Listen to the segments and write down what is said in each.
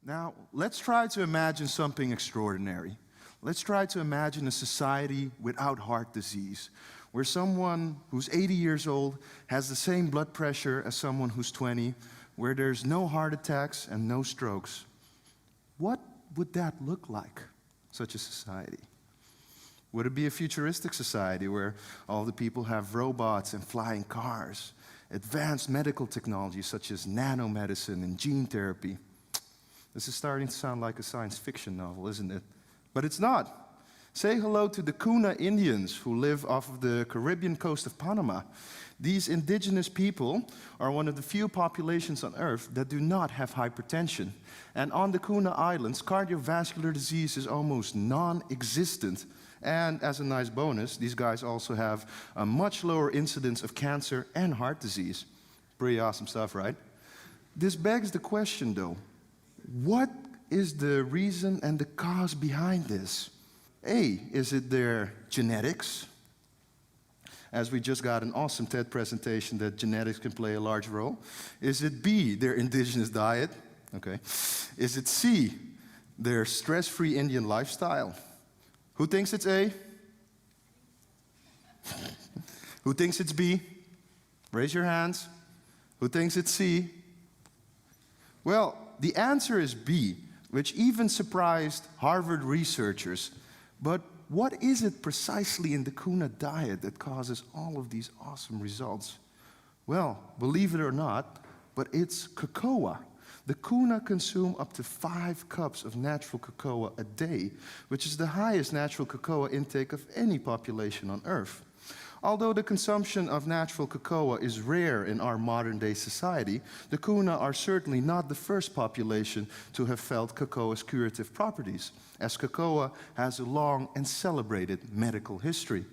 Now, let's try to imagine something extraordinary. Let's try to imagine a society without heart disease, where someone who's 80 years old has the same blood pressure as someone who's 20, where there's no heart attacks and no strokes. What would that look like, such a society? Would it be a futuristic society where all the people have robots and flying cars, advanced medical technology such as nanomedicine and gene therapy? This is starting to sound like a science fiction novel, isn't it? But it's not. Say hello to the Kuna Indians who live off of the Caribbean coast of Panama. These indigenous people are one of the few populations on Earth that do not have hypertension. And on the Kuna Islands, cardiovascular disease is almost non-existent. And as a nice bonus, these guys also have a much lower incidence of cancer and heart disease. Pretty awesome stuff, right? This begs the question, though. What is the reason and the cause behind this? A, is it their genetics? As we just got an awesome TED presentation that genetics can play a large role. Is it B, their indigenous diet? Okay. Is it C, their stress-free Indian lifestyle? Who thinks it's A? Who thinks it's B? Raise your hands. Who thinks it's C? Well, the answer is B, which even surprised Harvard researchers. But what is it precisely in the Kuna diet that causes all of these awesome results? Well, believe it or not, but it's cocoa. The Kuna consume up to 5 cups of natural cocoa a day, which is the highest natural cocoa intake of any population on Earth. Although the consumption of natural cocoa is rare in our modern-day society, the Kuna are certainly not the first population to have felt cocoa's curative properties, as cocoa has a long and celebrated medical history.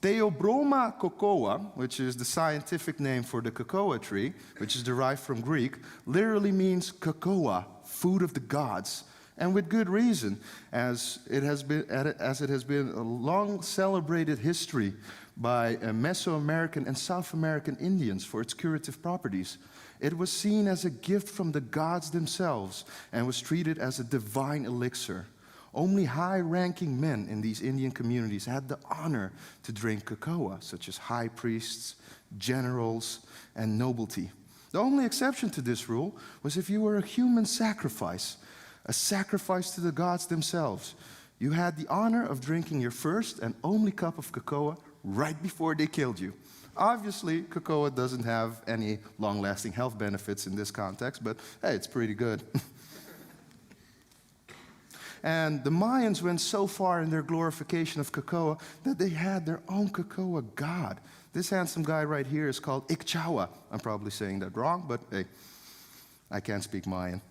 Theobroma cocoa, which is the scientific name for the cocoa tree, which is derived from Greek, literally means cocoa, food of the gods. And with good reason, as it has been a long celebrated history by Mesoamerican and South American Indians for its curative properties. It was seen as a gift from the gods themselves and was treated as a divine elixir. Only high-ranking men in these Indian communities had the honor to drink cocoa, such as high priests, generals, and nobility. The only exception to this rule was if you were a human sacrifice, a sacrifice to the gods themselves. You had the honor of drinking your first and only cup of cocoa right before they killed you. Obviously, cocoa doesn't have any long-lasting health benefits in this context, but hey, it's pretty good. And the Mayans went so far in their glorification of cocoa that they had their own cocoa god. This handsome guy right here is called Ixchahua. I'm probably saying that wrong, but hey, I can't speak Mayan.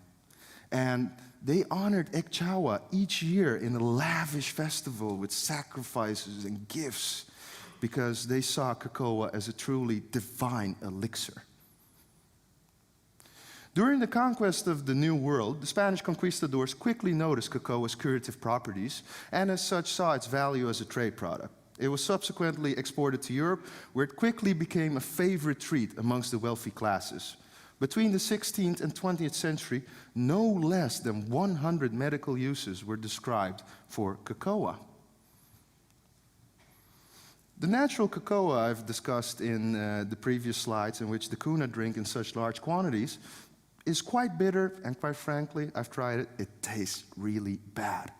And they honored Ixchahua each year in a lavish festival with sacrifices and gifts because they saw cocoa as a truly divine elixir. During the conquest of the New World, the Spanish conquistadors quickly noticed cocoa's curative properties and as such saw its value as a trade product. It was subsequently exported to Europe, where it quickly became a favorite treat amongst the wealthy classes. Between the 16th and 20th century, no less than 100 medical uses were described for cocoa. The natural cocoa I've discussed in the previous slides, in which the Kuna drink in such large quantities, is quite bitter, and quite frankly, I've tried it, it tastes really bad.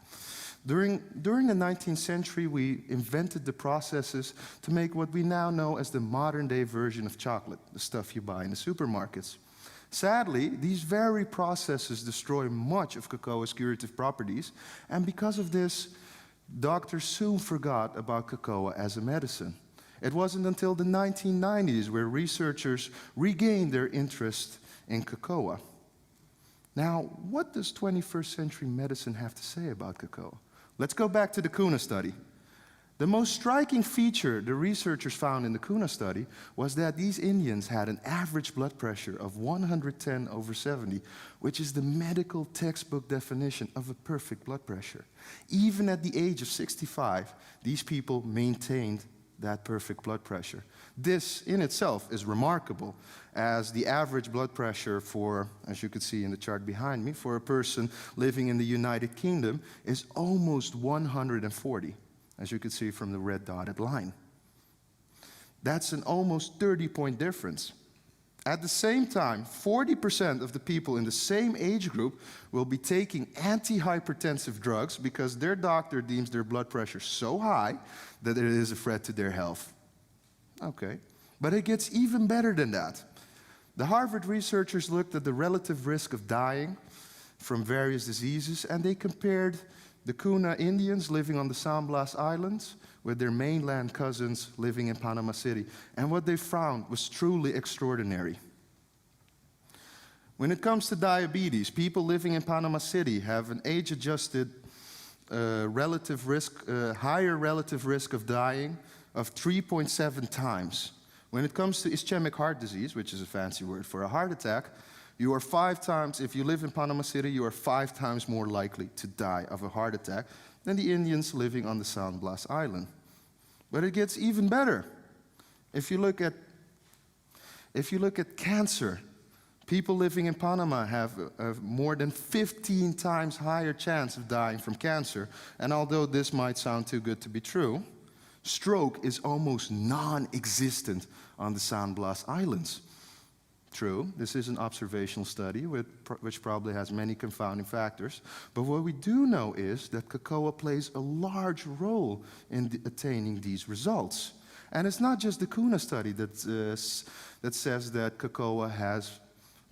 During the 19th century, we invented the processes to make what we now know as the modern-day version of chocolate, the stuff you buy in the supermarkets. Sadly, these very processes destroy much of cocoa's curative properties, and because of this, doctors soon forgot about cocoa as a medicine. It wasn't until the 1990s where researchers regained their interest in cocoa. Now, what does 21st century medicine have to say about cocoa? Let's go back to the Kuna study. The most striking feature the researchers found in the Kuna study was that these Indians had an average blood pressure of 110/70, which is the medical textbook definition of a perfect blood pressure. Even at the age of 65, these people maintained that perfect blood pressure. This in itself is remarkable, as the average blood pressure for, as you can see in the chart behind me, for a person living in the United Kingdom is almost 140, as you can see from the red dotted line. That's an almost 30-point difference. At the same time, 40% of the people in the same age group will be taking antihypertensive drugs because their doctor deems their blood pressure so high that it is a threat to their health. Okay, but it gets even better than that. The Harvard researchers looked at the relative risk of dying from various diseases, and they compared the Kuna Indians living on the San Blas Islands with their mainland cousins living in Panama City. And what they found was truly extraordinary. When it comes to diabetes, people living in Panama City have an age-adjusted relative risk, higher relative risk of dying of 3.7 times. When it comes to ischemic heart disease, which is a fancy word for a heart attack, you are 5 times, if you live in Panama City, you are 5 times more likely to die of a heart attack than the Indians living on the San Blas Island. But it gets even better. If you look at cancer, people living in Panama have a more than 15 times higher chance of dying from cancer. And although this might sound too good to be true, stroke is almost non-existent on the San Blas Islands. True, this is an observational study which probably has many confounding factors, but what we do know is that Kakao plays a large role in attaining these results. And it's not just the Kuna study that says that Kakao has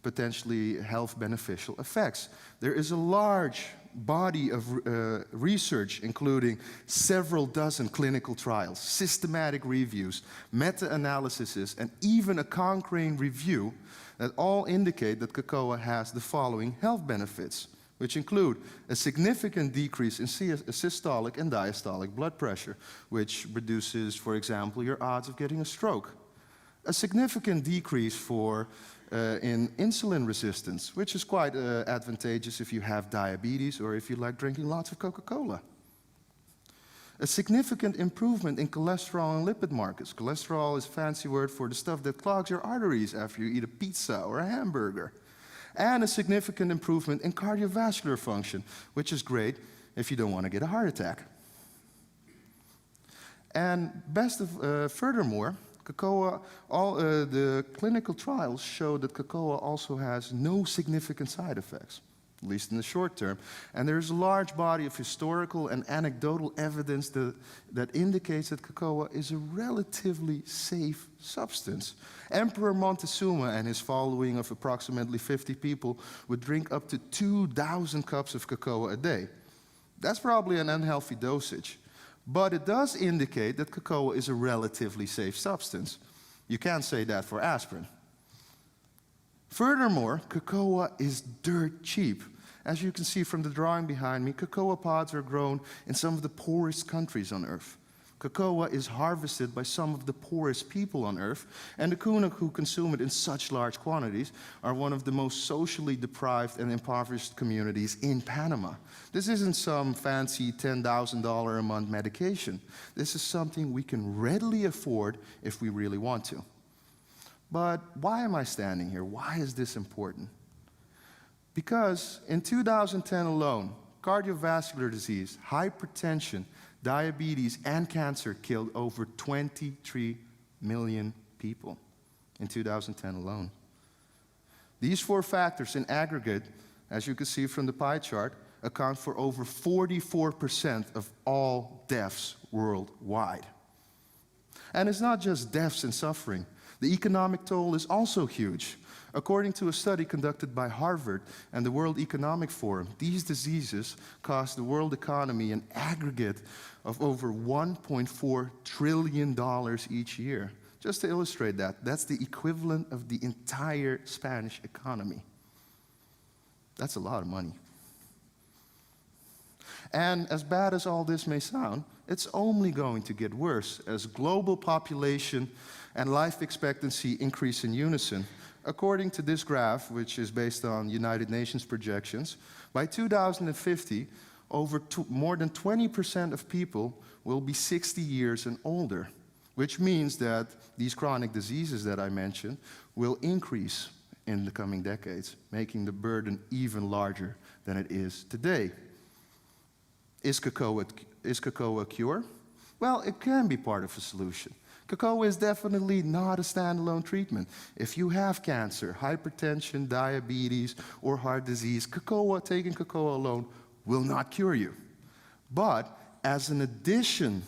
potentially health beneficial effects. There is a large body of research, including several dozen clinical trials, systematic reviews, meta-analyses, and even a Cochrane review that all indicate that Kakao has the following health benefits, which include a significant decrease in systolic and diastolic blood pressure, which reduces, for example, your odds of getting a stroke. A significant decrease in insulin resistance, which is quite advantageous if you have diabetes or if you like drinking lots of Coca-Cola. A significant improvement in cholesterol and lipid markers. Cholesterol is a fancy word for the stuff that clogs your arteries after you eat a pizza or a hamburger. And a significant improvement in cardiovascular function, which is great if you don't want to get a heart attack. And furthermore, the clinical trials show that Kakao also has no significant side effects, at least in the short term. And there's a large body of historical and anecdotal evidence that indicates that Kakao is a relatively safe substance. Emperor Montezuma and his following of approximately 50 people would drink up to 2,000 cups of Kakao a day. That's probably an unhealthy dosage. But it does indicate that Kakao is a relatively safe substance. You can't say that for aspirin. Furthermore, Kakao is dirt cheap. As you can see from the drawing behind me, Kakao pods are grown in some of the poorest countries on Earth. Kakao is harvested by some of the poorest people on Earth, and the Kuna who consume it in such large quantities are one of the most socially deprived and impoverished communities in Panama. This isn't some fancy $10,000 a month medication. This is something we can readily afford if we really want to. But why am I standing here? Why is this important? Because in 2010 alone, cardiovascular disease, hypertension, diabetes, and cancer killed over 23 million people in 2010 alone. These 4 factors in aggregate, as you can see from the pie chart, account for over 44% of all deaths worldwide. And it's not just deaths and suffering. The economic toll is also huge. According to a study conducted by Harvard and the World Economic Forum, these diseases cost the world economy an aggregate of over $1.4 trillion each year. Just to illustrate that, that's the equivalent of the entire Spanish economy. That's a lot of money. And as bad as all this may sound, it's only going to get worse as global population and life expectancy increase in unison. According to this graph, which is based on United Nations projections, by 2050, more than 20% of people will be 60 years and older. which means that these chronic diseases that I mentioned will increase in the coming decades, making the burden even larger than it is today. Is cacao a cure? Well, it can be part of a solution. Cacao is definitely not a standalone treatment. If you have cancer, hypertension, diabetes, or heart disease, taking cacao alone will not cure you. But as an addition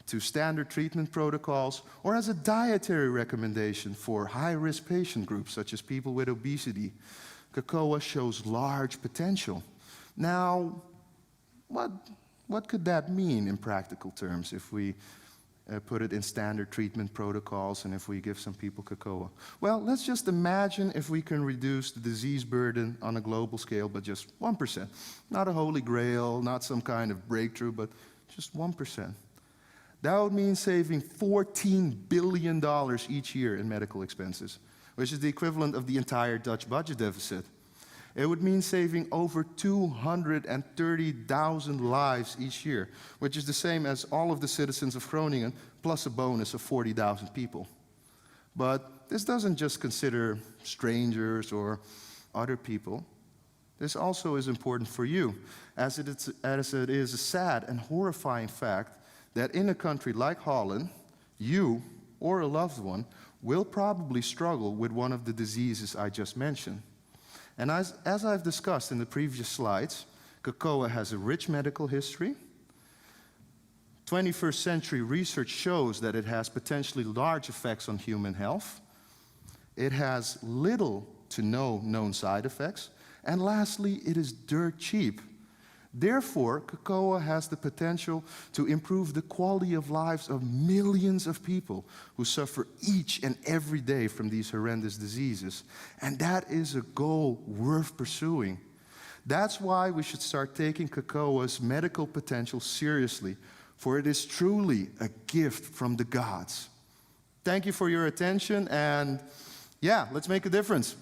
to standard treatment protocols, or as a dietary recommendation for high-risk patient groups, such as people with obesity, cacao shows large potential. Now, what could that mean in practical terms if we put it in standard treatment protocols and if we give some people cacao? Well, let's just imagine if we can reduce the disease burden on a global scale by just 1%. Not a holy grail, not some kind of breakthrough, but just 1%. That would mean saving $14 billion each year in medical expenses, which is the equivalent of the entire Dutch budget deficit. It would mean saving over 230,000 lives each year, which is the same as all of the citizens of Groningen, plus a bonus of 40,000 people. But this doesn't just consider strangers or other people. This also is important for you, as it is a sad and horrifying fact that in a country like Holland, you or a loved one will probably struggle with one of the diseases I just mentioned. And as I've discussed in the previous slides, cacao has a rich medical history. 21st century research shows that it has potentially large effects on human health. It has little to no known side effects. And lastly, it is dirt cheap. Therefore, cacao has the potential to improve the quality of lives of millions of people who suffer each and every day from these horrendous diseases. And that is a goal worth pursuing. That's why we should start taking cacao's medical potential seriously, for it is truly a gift from the gods. Thank you for your attention, and yeah, let's make a difference.